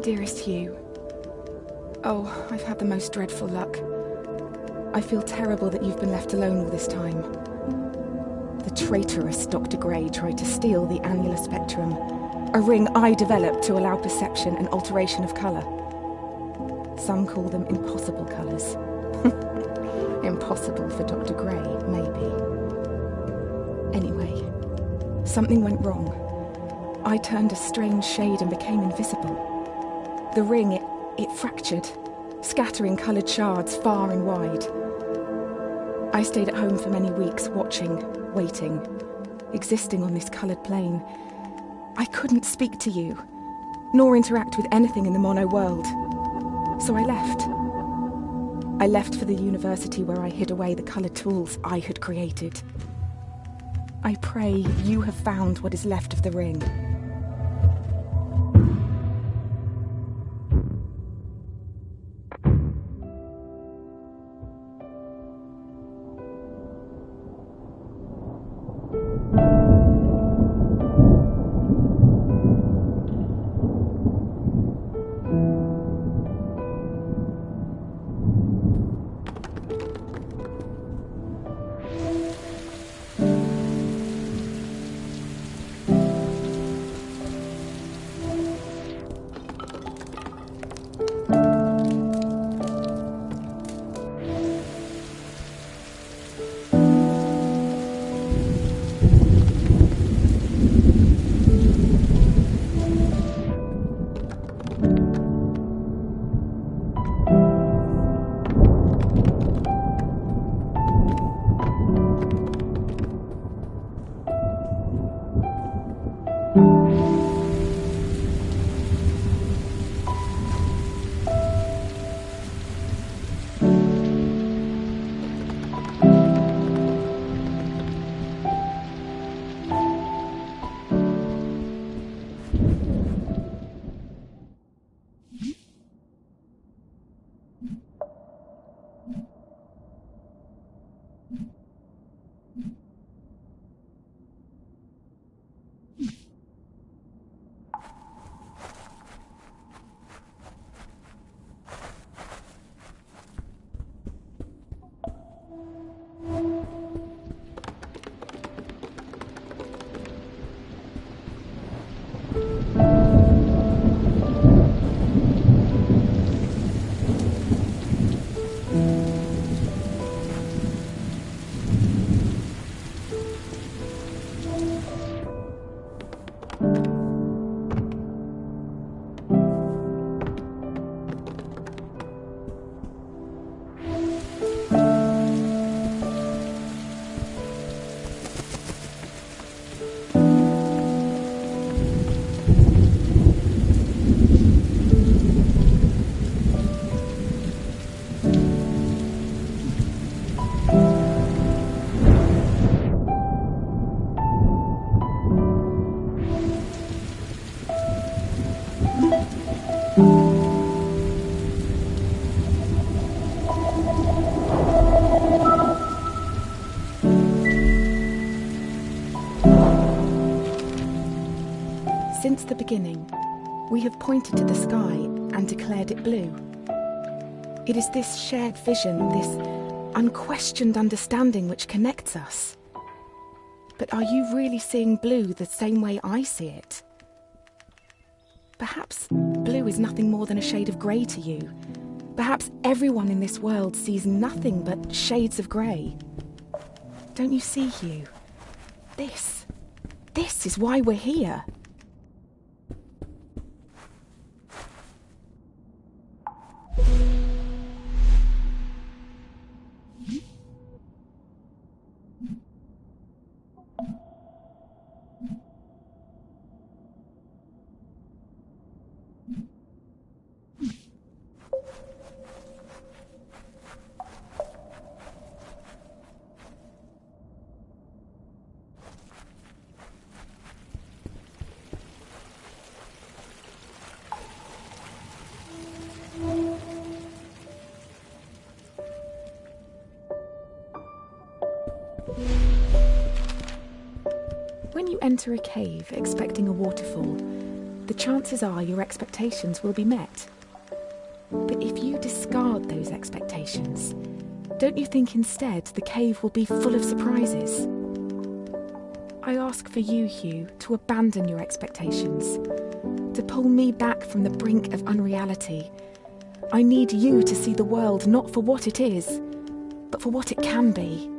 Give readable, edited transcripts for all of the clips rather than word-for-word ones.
Dearest Hugh. Oh, I've had the most dreadful luck. I feel terrible that you've been left alone all this time. The traitorous Dr. Gray tried to steal the annular spectrum, a ring I developed to allow perception and alteration of colour. Some call them impossible colours. Impossible for Dr. Gray, maybe. Anyway, something went wrong. I turned a strange shade and became invisible. The ring, it fractured, scattering coloured shards far and wide. I stayed at home for many weeks, watching, waiting, existing on this coloured plane. I couldn't speak to you, nor interact with anything in the mono world. So I left. I left for the university where I hid away the coloured tools I had created. I pray you have found what is left of the ring. Since the beginning, we have pointed to the sky and declared it blue. It is this shared vision, this unquestioned understanding which connects us. But are you really seeing blue the same way I see it? Perhaps blue is nothing more than a shade of grey to you. Perhaps everyone in this world sees nothing but shades of grey. Don't you see, Hugh? This is why we're here. When you enter a cave expecting a waterfall, the chances are your expectations will be met. But if you discard those expectations, don't you think instead the cave will be full of surprises? I ask for you, Hugh, to abandon your expectations, to pull me back from the brink of unreality. I need you to see the world not for what it is, but for what it can be.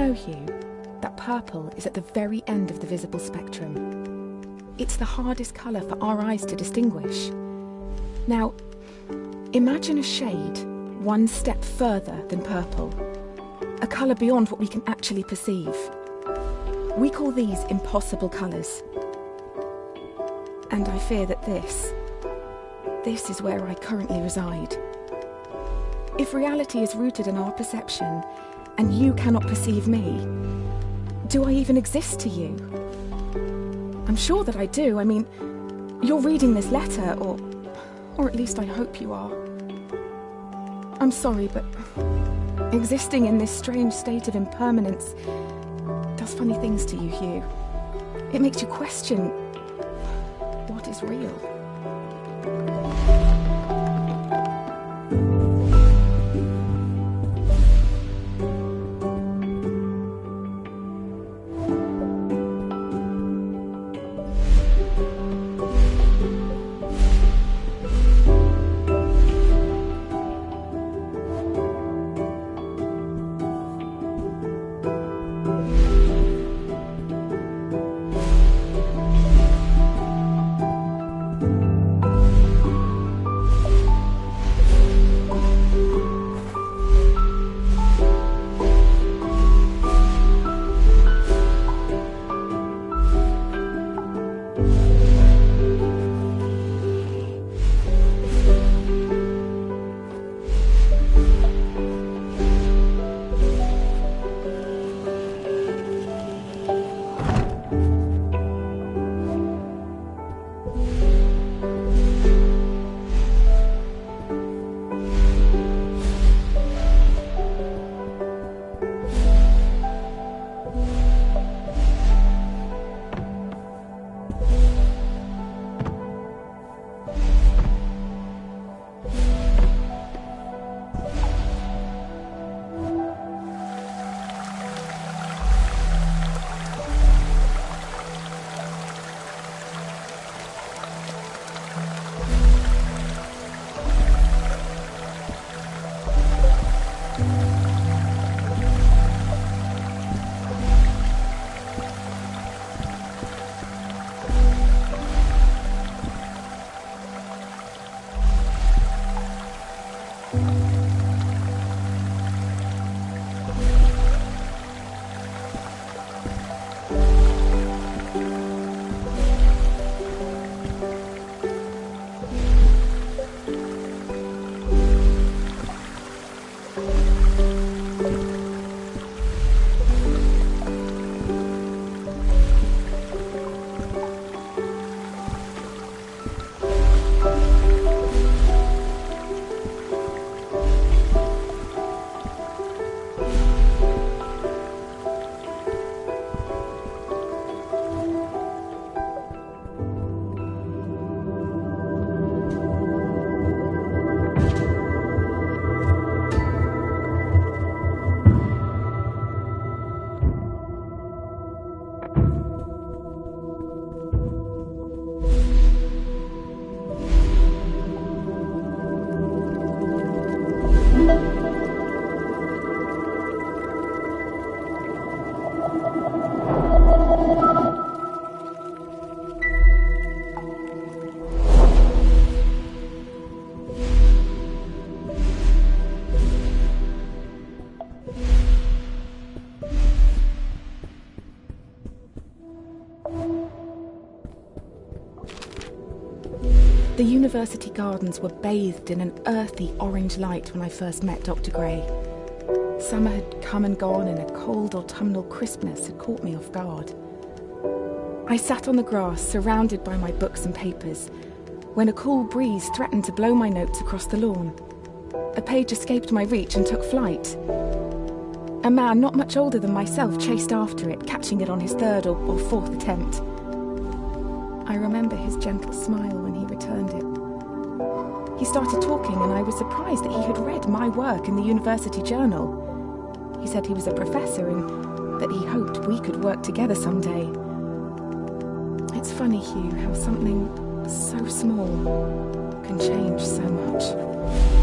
know, Hugh, that purple is at the very end of the visible spectrum? It's the hardest colour for our eyes to distinguish. Now, imagine a shade one step further than purple, a colour beyond what we can actually perceive. We call these impossible colours. And I fear that this is where I currently reside. If reality is rooted in our perception, and you cannot perceive me, do I even exist to you? I'm sure that I do. I mean, you're reading this letter, or at least I hope you are. I'm sorry, but existing in this strange state of impermanence does funny things to you, Hugh. It makes you question what is real. The university gardens were bathed in an earthy orange light when I first met Dr. Gray. Summer had come and gone, and a cold autumnal crispness had caught me off guard. I sat on the grass, surrounded by my books and papers, when a cool breeze threatened to blow my notes across the lawn. A page escaped my reach and took flight. A man not much older than myself chased after it, catching it on his third or fourth attempt. I remember his gentle smile when he returned it. He started talking, and I was surprised that he had read my work in the university journal. He said he was a professor and that he hoped we could work together someday. It's funny, Hugh, how something so small can change so much.